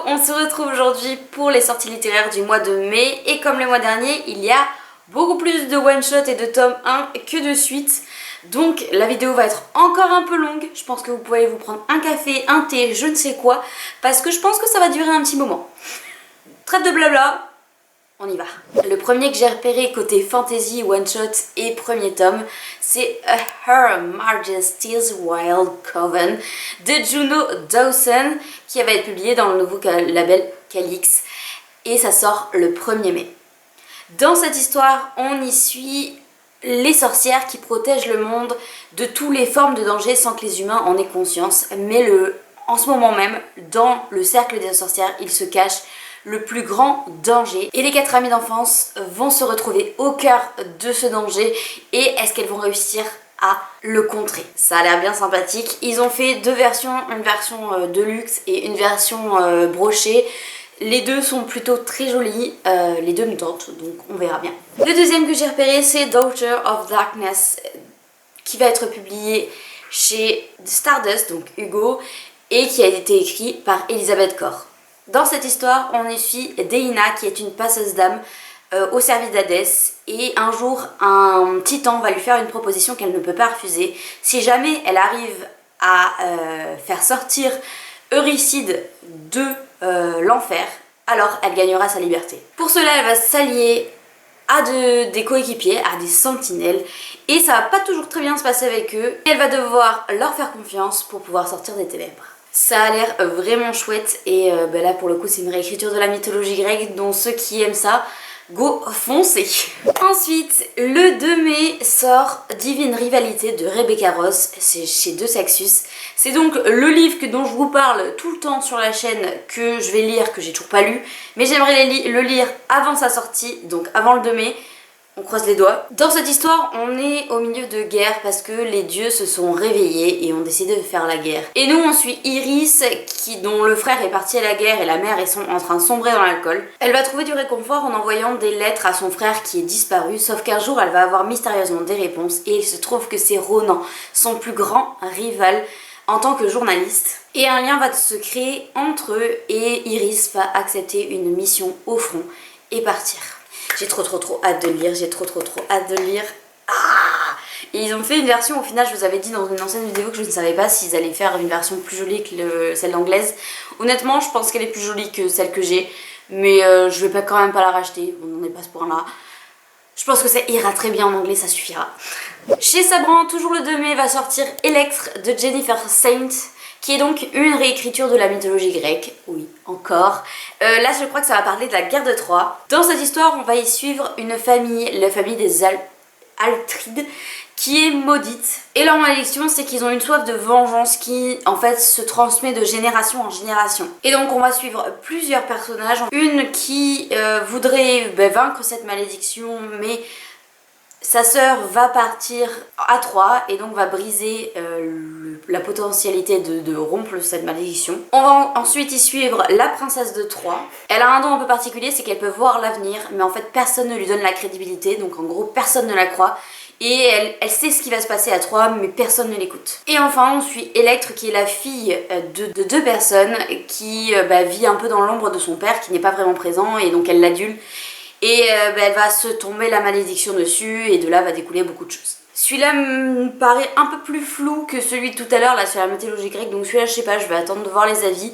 on se retrouve aujourd'hui pour les sorties littéraires du mois de mai et comme le mois dernier, il y a beaucoup plus de one-shot et de tome 1 que de suite. Donc la vidéo va être encore un peu longue, je pense que vous pouvez vous prendre un café, un thé, je ne sais quoi, parce que je pense que ça va durer un petit moment. Trêve de blabla, on y va. Le premier que j'ai repéré côté fantasy, one-shot et premier tome, c'est A Her Majesty's Wild Coven de Juno Dawson qui va être publié dans le nouveau label Calix et ça sort le 1er mai. Dans cette histoire, on y suit les sorcières qui protègent le monde de toutes les formes de danger sans que les humains en aient conscience, mais en ce moment même, dans le cercle des sorcières, il se cache le plus grand danger. Et les 4 amies d'enfance vont se retrouver au cœur de ce danger et est-ce qu'elles vont réussir à le contrer? Ça a l'air bien sympathique. Ils ont fait 2 versions, une version de luxe et une version brochée. Les deux sont plutôt très jolies, les deux me tentent, donc on verra bien. Le deuxième que j'ai repéré, c'est Daughter of Darkness, qui va être publié chez Stardust, donc Hugo, et qui a été écrit par Elisabeth Corr. Dans cette histoire, on y suit Deina, qui est une passeuse d'âme au service d'Hadès, et un jour, un titan va lui faire une proposition qu'elle ne peut pas refuser. Si jamais elle arrive à faire sortir Euryside de l'enfer, alors elle gagnera sa liberté. Pour cela, elle va s'allier à des coéquipiers, à des sentinelles, et ça va pas toujours très bien se passer avec eux. Elle va devoir leur faire confiance pour pouvoir sortir des ténèbres. Ça a l'air vraiment chouette et là pour le coup c'est une réécriture de la mythologie grecque, donc ceux qui aiment ça, go foncez. Ensuite, le 2 mai sort Divine Rivalité de Rebecca Ross, c'est chez De Saxus. C'est donc le livre dont je vous parle tout le temps sur la chaîne, que je vais lire, que j'ai toujours pas lu, mais j'aimerais le lire avant sa sortie, donc avant le 2 mai. On croise les doigts. Dans cette histoire, on est au milieu de guerre parce que les dieux se sont réveillés et ont décidé de faire la guerre. Et nous, on suit Iris, dont le frère est parti à la guerre et la mère est en train de sombrer dans l'alcool. Elle va trouver du réconfort en envoyant des lettres à son frère qui est disparu, sauf qu'un jour, elle va avoir mystérieusement des réponses et il se trouve que c'est Ronan, son plus grand rival en tant que journaliste. Et un lien va se créer entre eux et Iris va accepter une mission au front et partir. J'ai trop hâte de le lire, j'ai trop hâte de le lire. Ah, et ils ont fait une version, au final je vous avais dit dans une ancienne vidéo que je ne savais pas s'ils allaient faire une version plus jolie que celle anglaise. Honnêtement je pense qu'elle est plus jolie que celle que j'ai, mais je vais quand même pas la racheter, on n'en est pas à ce point là. Je pense que ça ira très bien en anglais, ça suffira. Chez Sabran, toujours le 2 mai, va sortir Electre de Jennifer Saint, qui est donc une réécriture de la mythologie grecque, oui, encore. Là, je crois que ça va parler de la guerre de Troie. Dans cette histoire, on va y suivre une famille, la famille des Altrides, qui est maudite. Et leur malédiction, c'est qu'ils ont une soif de vengeance qui, en fait, se transmet de génération en génération. Et donc, on va suivre plusieurs personnages. Une qui voudrait vaincre cette malédiction, mais sa sœur va partir à Troie et donc va briser la potentialité de rompre cette malédiction. On va ensuite y suivre la princesse de Troie. Elle a un don un peu particulier, c'est qu'elle peut voir l'avenir, mais en fait personne ne lui donne la crédibilité, donc en gros personne ne la croit. Et elle sait ce qui va se passer à Troie, mais personne ne l'écoute. Et enfin, on suit Electre, qui est la fille de 2 personnes, qui vit un peu dans l'ombre de son père, qui n'est pas vraiment présent, et donc elle l'adule. Et elle va se tomber la malédiction dessus et de là va découler beaucoup de choses. Celui-là me paraît un peu plus flou que celui de tout à l'heure là sur la mythologie grecque, donc celui-là je sais pas, je vais attendre de voir les avis,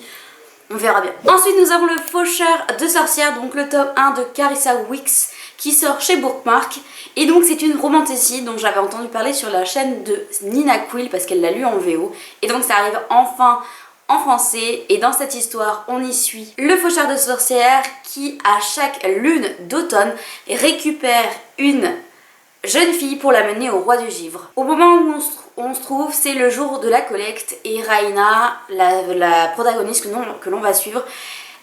on verra bien. Ensuite nous avons le Faucheur de sorcières, donc le tome 1 de Carissa Wicks qui sort chez Bookmark. Et donc c'est une romantécie dont j'avais entendu parler sur la chaîne de Nina Quill parce qu'elle l'a lu en VO. Et donc ça arrive enfin en français, et dans cette histoire on y suit le faucheur de sorcières qui à chaque lune d'automne récupère une jeune fille pour la mener au roi du givre. Au moment où on se trouve, c'est le jour de la collecte et Raina, la protagoniste que l'on va suivre,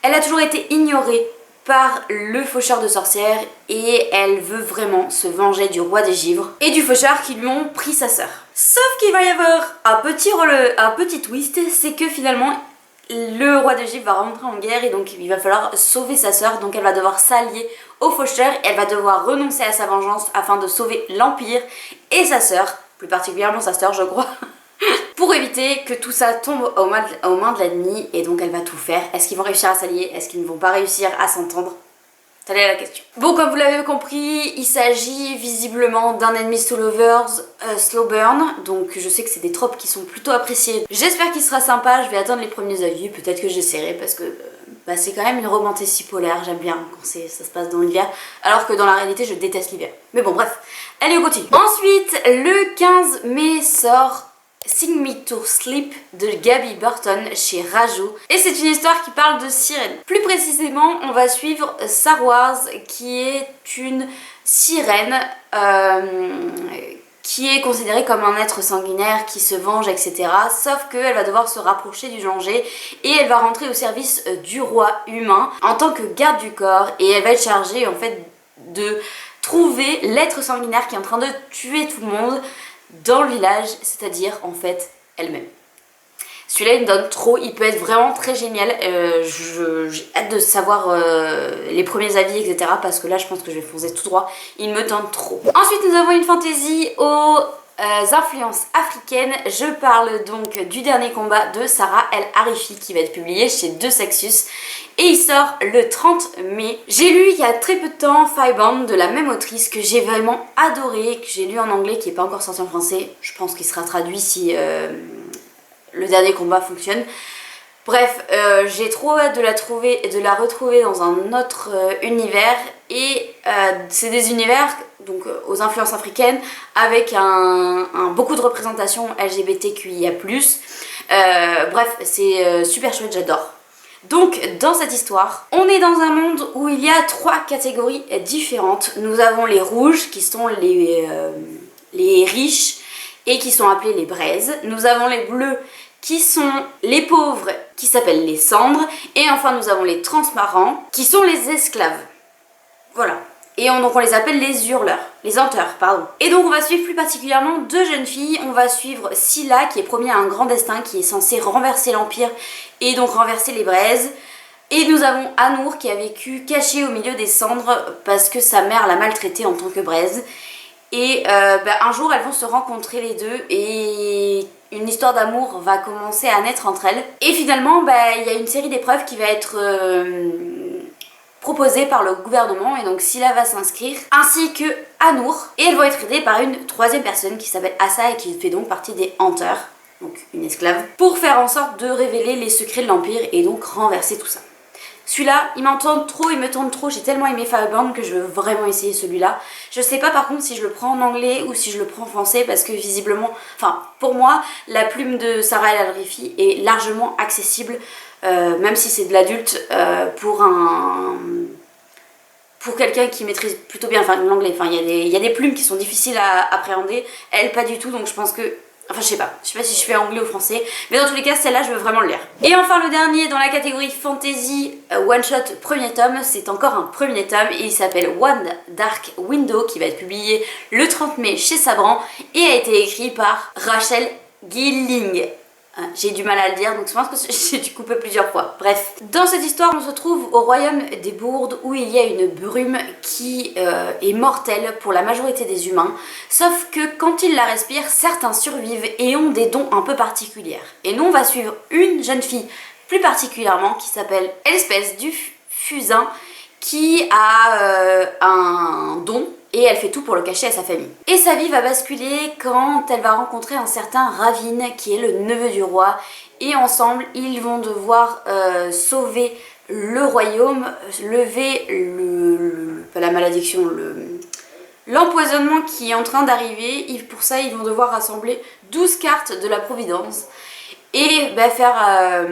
elle a toujours été ignorée par le faucheur de sorcières et elle veut vraiment se venger du roi des givres et du faucheur qui lui ont pris sa sœur. Sauf qu'il va y avoir un petit twist, c'est que finalement le roi des givres va rentrer en guerre et donc il va falloir sauver sa sœur, donc elle va devoir s'allier au faucheur et elle va devoir renoncer à sa vengeance afin de sauver l'Empire et sa sœur, plus particulièrement sa sœur je crois. pour éviter que tout ça tombe aux mains de l'ennemi, et donc elle va tout faire. Est-ce qu'ils vont réussir à s'allier? Est-ce qu'ils ne vont pas réussir à s'entendre? Telle est la question. Bon, comme vous l'avez compris, il s'agit visiblement d'un ennemi slow burn, donc je sais que c'est des tropes qui sont plutôt appréciés. J'espère qu'il sera sympa, je vais attendre les premiers avis, peut-être que j'essaierai parce que c'est quand même une romantésie polaire, j'aime bien quand ça se passe dans l'hiver, alors que dans la réalité je déteste l'hiver. Mais bon bref, allez on continue. Ensuite, le 15 mai sort Sing Me to Sleep de Gaby Burton chez Rajou. Et c'est une histoire qui parle de sirène. Plus précisément, on va suivre Sarwars qui est une sirène qui est considérée comme un être sanguinaire qui se venge, etc. Sauf qu'elle va devoir se rapprocher du danger et elle va rentrer au service du roi humain en tant que garde du corps, et elle va être chargée en fait de trouver l'être sanguinaire qui est en train de tuer tout le monde dans le village, c'est-à-dire en fait elle-même. Celui-là il me donne trop, il peut être vraiment très génial, j'ai hâte de savoir les premiers avis, etc. parce que là je pense que je vais foncer tout droit, il me tente trop. Ensuite nous avons une fantaisie aux influences africaines. Je parle donc du dernier combat de Sarah El Harifi qui va être publié chez De Sexus et il sort le 30 mai. J'ai lu il y a très peu de temps Firebound de la même autrice que j'ai vraiment adoré, que j'ai lu en anglais, qui n'est pas encore sorti en français. Je pense qu'il sera traduit si le dernier combat fonctionne. Bref, j'ai trop hâte de la trouver et de la retrouver dans un autre univers, et c'est des univers donc aux influences africaines avec beaucoup de représentation LGBTQIA+. Bref, c'est super chouette, j'adore. Donc dans cette histoire, on est dans un monde où il y a 3 catégories différentes. Nous avons les rouges qui sont les riches et qui sont appelés les braises. Nous avons les bleus qui sont les pauvres qui s'appellent les cendres. Et enfin nous avons les transparents qui sont les esclaves. Voilà. Et donc on les appelle les hurleurs, les hanteurs, pardon. Et donc on va suivre plus particulièrement 2 jeunes filles. On va suivre Scylla qui est promis à un grand destin, qui est censé renverser l'Empire et donc renverser les braises. Et nous avons Anour qui a vécu caché au milieu des cendres parce que sa mère l'a maltraitée en tant que braise. Et un jour elles vont se rencontrer les deux et une histoire d'amour va commencer à naître entre elles. Et finalement il y a une série d'épreuves qui va être proposée par le gouvernement, et donc Scylla va s'inscrire ainsi que Anour, et elles vont être aidées par une 3e personne qui s'appelle Assa et qui fait donc partie des Hunters, donc une esclave, pour faire en sorte de révéler les secrets de l'Empire et donc renverser tout ça. Celui-là, il m'entend trop, il me tente trop, j'ai tellement aimé Firebound que je veux vraiment essayer celui-là. Je sais pas par contre si je le prends en anglais ou si je le prends en français, parce que visiblement, enfin pour moi, la plume de Sarah El Harifi est largement accessible, même si c'est de l'adulte, pour quelqu'un qui maîtrise plutôt bien l'anglais. Enfin, il y a des plumes qui sont difficiles à appréhender, elle pas du tout, donc je pense que... Enfin, je sais pas si je fais anglais ou français, mais dans tous les cas, celle-là, je veux vraiment le lire. Et enfin, le dernier dans la catégorie fantasy one shot premier tome, c'est encore un premier tome et il s'appelle One Dark Window, qui va être publié le 30 mai chez Sabran et a été écrit par Rachel Gilling. J'ai du mal à le dire, donc je pense que j'ai dû couper plusieurs fois. Bref, dans cette histoire, on se trouve au royaume des Bourdes où il y a une brume qui est mortelle pour la majorité des humains. Sauf que quand ils la respirent, certains survivent et ont des dons un peu particuliers. Et nous, on va suivre une jeune fille plus particulièrement qui s'appelle Elspeth du Fusain, qui a un don. Et elle fait tout pour le cacher à sa famille. Et sa vie va basculer quand elle va rencontrer un certain Ravin, qui est le neveu du roi. Et ensemble, ils vont devoir sauver le royaume, lever pas la malédiction, l'empoisonnement qui est en train d'arriver. Pour ça, ils vont devoir rassembler 12 cartes de la Providence et faire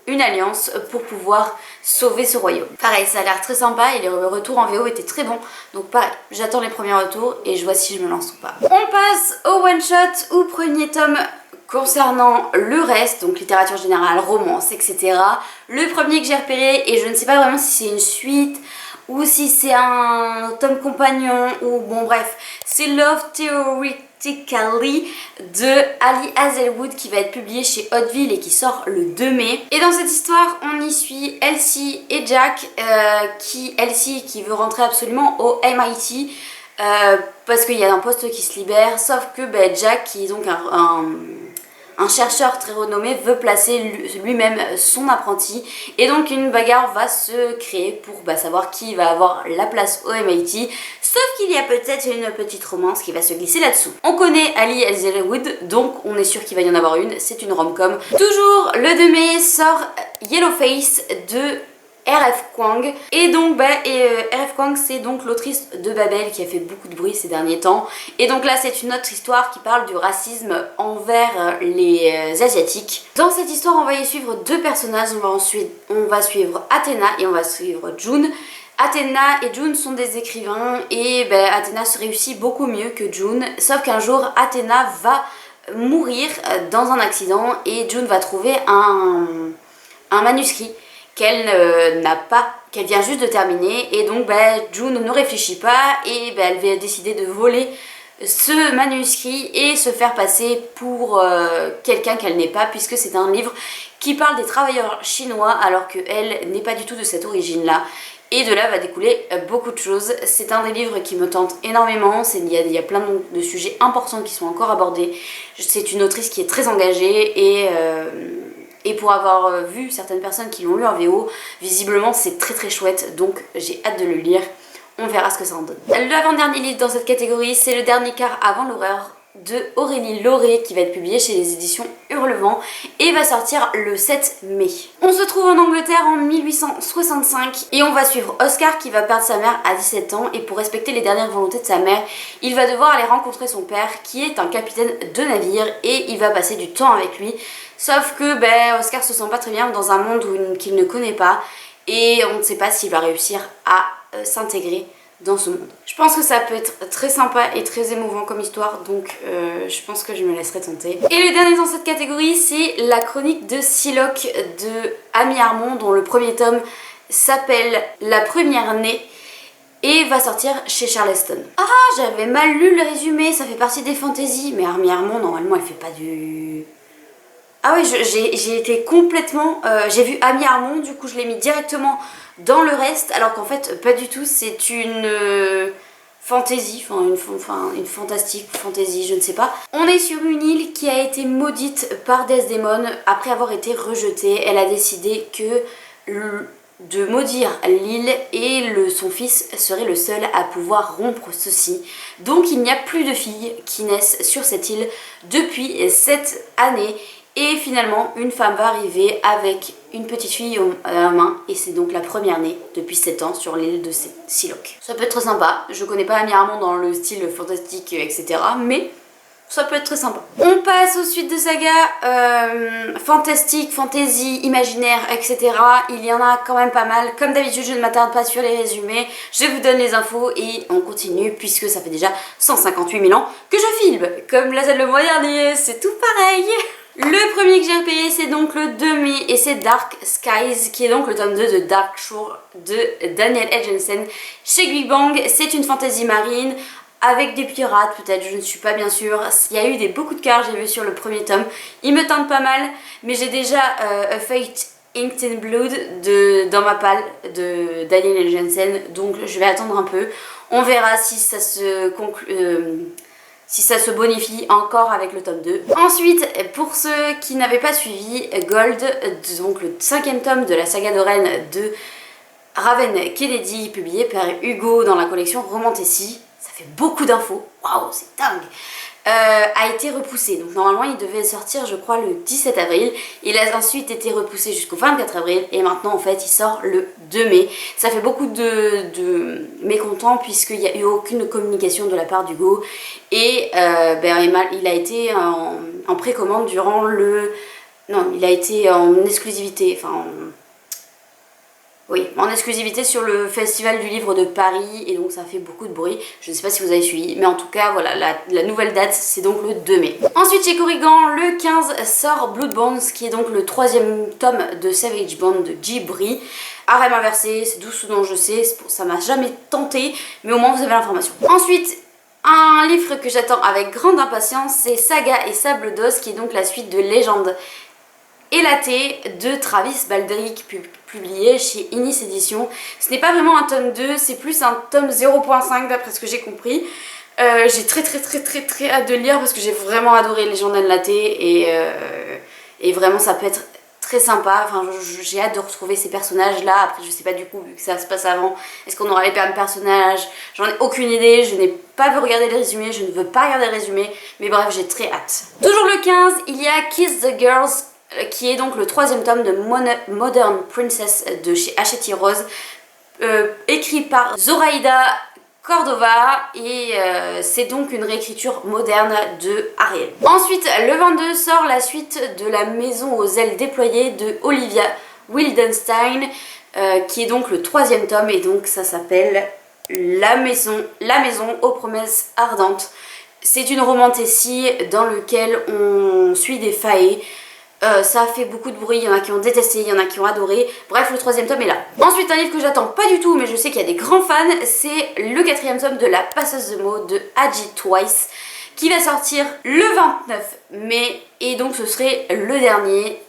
une alliance pour pouvoir sauver ce royaume. Pareil, ça a l'air très sympa et les retours en VO étaient très bons. Donc pareil, j'attends les premiers retours et je vois si je me lance ou pas. On passe au one shot, au premier tome concernant le reste, donc littérature générale, romance, etc. Le premier que j'ai repéré, et je ne sais pas vraiment si c'est une suite ou si c'est un tome compagnon ou bon bref, c'est Love Theoretically de Ali Hazelwood qui va être publié chez Hauteville et qui sort le 2 mai. Et dans cette histoire, on y suit Elsie et Jack, Elsie qui veut rentrer absolument au MIT parce qu'il y a un poste qui se libère, sauf que Jack qui est donc un chercheur très renommé veut placer lui-même son apprenti et donc une bagarre va se créer pour savoir qui va avoir la place au MIT, sauf qu'il y a peut-être une petite romance qui va se glisser là-dessous. On connaît Ali Elzerwood, donc on est sûr qu'il va y en avoir une, c'est une rom-com. Toujours le 2 mai sort Yellowface de R.F. Kuang. Et donc R.F. Kuang, c'est donc l'autrice de Babel qui a fait beaucoup de bruit ces derniers temps. Et donc là c'est une autre histoire qui parle du racisme envers les Asiatiques. Dans cette histoire on va y suivre deux personnages, on va suivre Athena et on va suivre June. Athena et June sont des écrivains et Athena se réussit beaucoup mieux que June, sauf qu'un jour Athena va mourir dans un accident et June va trouver un manuscrit qu'elle n'a pas, qu'elle vient juste de terminer et donc June ne réfléchit pas et elle va décider de voler ce manuscrit et se faire passer pour quelqu'un qu'elle n'est pas, puisque c'est un livre qui parle des travailleurs chinois alors qu'elle n'est pas du tout de cette origine-là. Et de là va découler beaucoup de choses. C'est un des livres qui me tente énormément, il y a plein de sujets importants qui sont encore abordés. C'est une autrice qui est très engagée et pour avoir vu certaines personnes qui l'ont lu en VO, visiblement c'est très très chouette, donc j'ai hâte de le lire. On verra ce que ça en donne. L'avant-dernier livre dans cette catégorie, c'est Le Dernier quart avant l'horreur de Aurélie Lauré qui va être publié chez les éditions Hurlevent et va sortir le 7 mai. On se trouve en Angleterre en 1865 et on va suivre Oscar qui va perdre sa mère à 17 ans et pour respecter les dernières volontés de sa mère, il va devoir aller rencontrer son père qui est un capitaine de navire et il va passer du temps avec lui. Sauf que Oscar se sent pas très bien dans un monde qu'il ne connaît pas et on ne sait pas s'il va réussir à s'intégrer dans ce monde. Je pense que ça peut être très sympa et très émouvant comme histoire, donc je pense que je me laisserai tenter. Et le dernier dans cette catégorie, c'est la chronique de Psylocke de Amy Armand, dont le premier tome s'appelle La Première Née et va sortir chez Charleston. Ah, j'avais mal lu le résumé, ça fait partie des fantaisies, mais Amy Armand, normalement, elle fait pas du... Ah oui, j'ai été complètement... j'ai vu Amy Armand, du coup je l'ai mis directement dans le reste, alors qu'en fait pas du tout, c'est une fantasy, une fantastique fantasy, je ne sais pas. On est sur une île qui a été maudite par Desdemone après avoir été rejetée. Elle a décidé de maudire l'île et son fils serait le seul à pouvoir rompre ceci. Donc il n'y a plus de filles qui naissent sur cette île depuis cette année. Et finalement, une femme va arriver avec une petite fille à la main et c'est donc la première née depuis 7 ans sur l'île de Psylocke. Ça peut être très sympa, je connais pas Amy Armand dans le style fantastique, etc. mais ça peut être très sympa. On passe aux suites de saga fantastique, fantasy, imaginaire, etc. Il y en a quand même pas mal. Comme d'habitude, je ne m'attarde pas sur les résumés. Je vous donne les infos et on continue puisque ça fait déjà 158 000 ans que je filme. Comme le mois dernier, c'est tout pareil. Le premier que j'ai repéré c'est donc le 2 mai et c'est Dark Skies qui est donc le tome 2 de Dark Shore de Daniel H. Jensen chez Big Bang. C'est une fantasy marine avec des pirates peut-être, je ne suis pas bien sûre. Il y a eu beaucoup de cartes, j'ai vu sur le premier tome. Il me tente pas mal mais j'ai déjà A Fate Inked in Blood dans ma palle de Daniel H. Jensen, donc je vais attendre un peu. On verra si ça se si ça se bonifie encore avec le tome 2. Ensuite, pour ceux qui n'avaient pas suivi, Gold, donc le 5e tome de la saga de Rennes de Raven Kennedy, publié par Hugo dans la collection Romantasy, ça fait beaucoup d'infos, waouh, c'est dingue, a été repoussé. Donc normalement il devait sortir je crois le 17 avril, il a ensuite été repoussé jusqu'au 24 avril et maintenant en fait il sort le 2 mai. Ça fait beaucoup de mécontents puisqu'il n'y a eu aucune communication de la part d'Hugo et il a été en précommande durant le... Non, il a été en exclusivité, en exclusivité sur le Festival du Livre de Paris et donc ça fait beaucoup de bruit. Je ne sais pas si vous avez suivi, mais en tout cas voilà, la nouvelle date c'est donc le 2 mai. Ensuite chez Corrigan, le 15 sort Bloodbones qui est donc le 3e tome de Savage Bond de Djibri. Harem inversé, c'est tout ce dont je sais, ça m'a jamais tenté, mais au moins vous avez l'information. Ensuite, un livre que j'attends avec grande impatience, c'est Saga et Sable d'Os qui est donc la suite de Légende élatée de Travis Baldrick, publié chez Inis Éditions. Ce n'est pas vraiment un tome 2, c'est plus un tome 0.5 d'après ce que j'ai compris. J'ai très hâte de lire parce que j'ai vraiment adoré Légende élatée et vraiment ça peut être très sympa. Enfin, j'ai hâte de retrouver ces personnages là. Après je sais pas du coup vu que ça se passe avant, est-ce qu'on aura les mêmes personnages, j'en ai aucune idée, je n'ai pas vu regarder le résumé, je ne veux pas regarder le résumé, mais bref j'ai très hâte. Toujours le 15, il y a Kiss the Girls, qui est donc le 3e tome de Modern Princess de chez Hachette Rose, écrit par Zoraida Cordova, et c'est donc une réécriture moderne de Ariel. Ensuite le 22 sort la suite de La Maison aux ailes déployées de Olivia Wildenstein, qui est donc le 3e tome, et donc ça s'appelle La Maison aux promesses ardentes. C'est une romantécie dans lequel on suit des failles. Ça a fait beaucoup de bruit, il y en a qui ont détesté, il y en a qui ont adoré. Bref, le 3e tome est là. Ensuite, un livre que j'attends pas du tout, mais je sais qu'il y a des grands fans, c'est le 4e tome de La Passeuse de mots de Aji Twice, qui va sortir le 29 mai, et donc ce serait le dernier.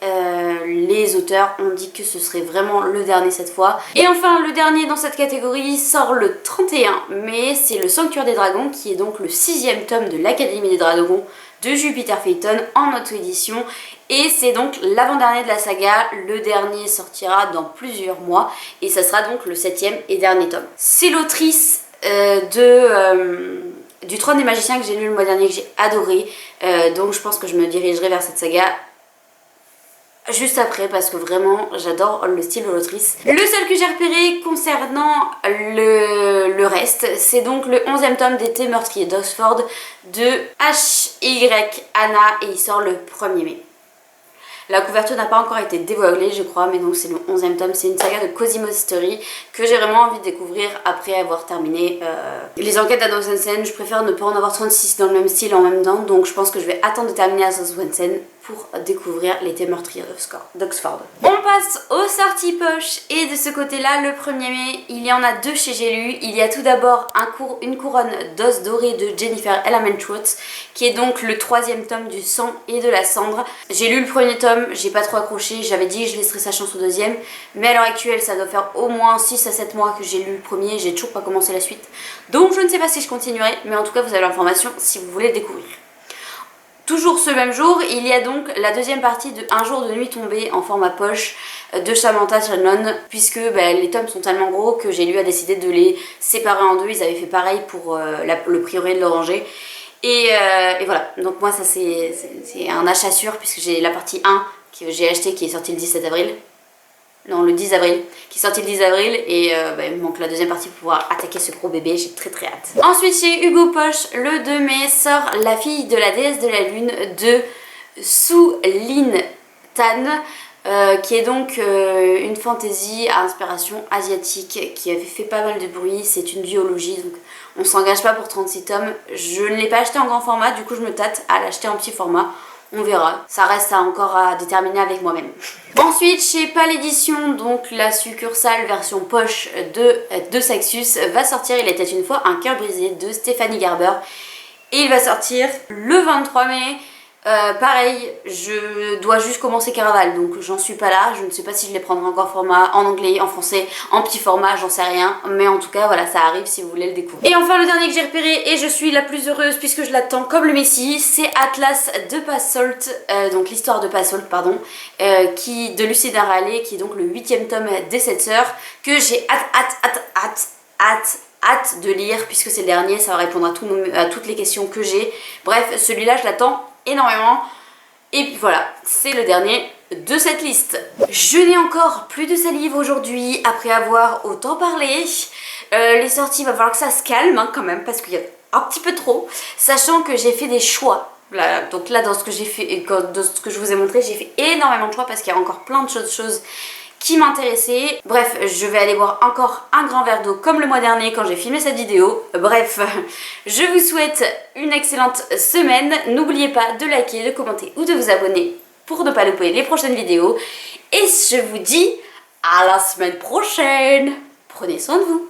Les auteurs ont dit que ce serait vraiment le dernier cette fois. Et enfin, le dernier dans cette catégorie sort le 31 mai, c'est Le Sanctuaire des Dragons, qui est donc le 6e tome de l'Académie des Dragons de Jupiter Phaeton en auto-édition, et c'est donc l'avant-dernier de la saga. Le dernier sortira dans plusieurs mois et ça sera donc le 7e et dernier tome. C'est l'autrice du Trône des Magiciens que j'ai lu le mois dernier, que j'ai adoré, donc je pense que je me dirigerai vers cette saga juste après, parce que vraiment j'adore le style de l'autrice. Le seul que j'ai repéré concernant le reste, c'est donc le 11e tome d'Été meurtrier d'Oxford de H.Y. Anna, et il sort le 1er mai. La couverture n'a pas encore été dévoilée je crois, mais donc c'est le 11e tome. C'est une saga de Cosimo History que j'ai vraiment envie de découvrir après avoir terminé les enquêtes d'Anna Hansen. Je préfère ne pas en avoir 36 dans le même style en même temps, donc je pense que je vais attendre de terminer Anna Hansen pour découvrir l'été meurtrier d'Oxford. On passe aux sorties poche, et de ce côté là, le 1er mai, il y en a 2 chez J'ai lu. Il y a tout d'abord une couronne d'os dorés de Jennifer Ellermann-Schwartz, qui est donc le 3e tome du sang et de la cendre. J'ai lu le 1er tome, j'ai pas trop accroché, j'avais dit que je laisserais sa chance au 2e, mais à l'heure actuelle ça doit faire au moins 6 à 7 mois que j'ai lu le 1er, j'ai toujours pas commencé la suite, donc je ne sais pas si je continuerai, mais en tout cas vous avez l'information si vous voulez le découvrir. Toujours ce même jour, il y a donc la 2e partie de Un jour de nuit tombée en format poche de Samantha Shannon, puisque les tomes sont tellement gros que J'ai lu a décidé de les séparer en 2. Ils avaient fait pareil pour le prieuré de l'Oranger. Et voilà, donc moi ça c'est un achat sûr, puisque j'ai la partie 1 que j'ai acheté, qui est sortie le 17 avril. Non, le 10 avril, qui est sorti le 10 avril, et il me manque la 2e partie pour pouvoir attaquer ce gros bébé, j'ai très hâte. Ensuite chez Hugo Poche, le 2 mai sort La fille de la déesse de la lune de Su Lin Tan, qui est donc une fantaisie à inspiration asiatique qui avait fait pas mal de bruit. C'est une duologie, donc on s'engage pas pour 36 tomes. Je ne l'ai pas acheté en grand format, du coup je me tâte à l'acheter en petit format. On verra, ça reste encore à déterminer avec moi-même. Ensuite chez Pal Édition, donc la succursale version poche de Saxus va sortir Il était une fois un cœur brisé de Stéphanie Garber, et il va sortir le 23 mai. Pareil, je dois juste commencer Caraval, donc j'en suis pas là. Je ne sais pas si je les prendrai encore format en anglais, en français, en petit format, j'en sais rien. Mais en tout cas, voilà, ça arrive si vous voulez le découvrir. Et enfin, le dernier que j'ai repéré, et je suis la plus heureuse puisque je l'attends comme le Messie, c'est Atlas de Passault, donc l'histoire de Passault, pardon, de Lucinda Raleigh, qui est donc le 8e tome des 7 sœurs, que j'ai hâte de lire, puisque c'est le dernier, ça va répondre à toutes les questions que j'ai. Bref, celui-là, je l'attends énormément. Et puis voilà, c'est le dernier de cette liste. Je n'ai encore plus de salive aujourd'hui après avoir autant parlé. Les sorties, il va falloir que ça se calme quand même, parce qu'il y a un petit peu trop, sachant que j'ai fait des choix. Là, donc là, dans ce que j'ai fait, dans ce que je vous ai montré, j'ai fait énormément de choix parce qu'il y a encore plein de choses qui m'intéressaient. Bref, je vais aller boire encore un grand verre d'eau comme le mois dernier quand j'ai filmé cette vidéo. Bref, je vous souhaite une excellente semaine. N'oubliez pas de liker, de commenter ou de vous abonner pour ne pas louper les prochaines vidéos. Et je vous dis à la semaine prochaine. Prenez soin de vous.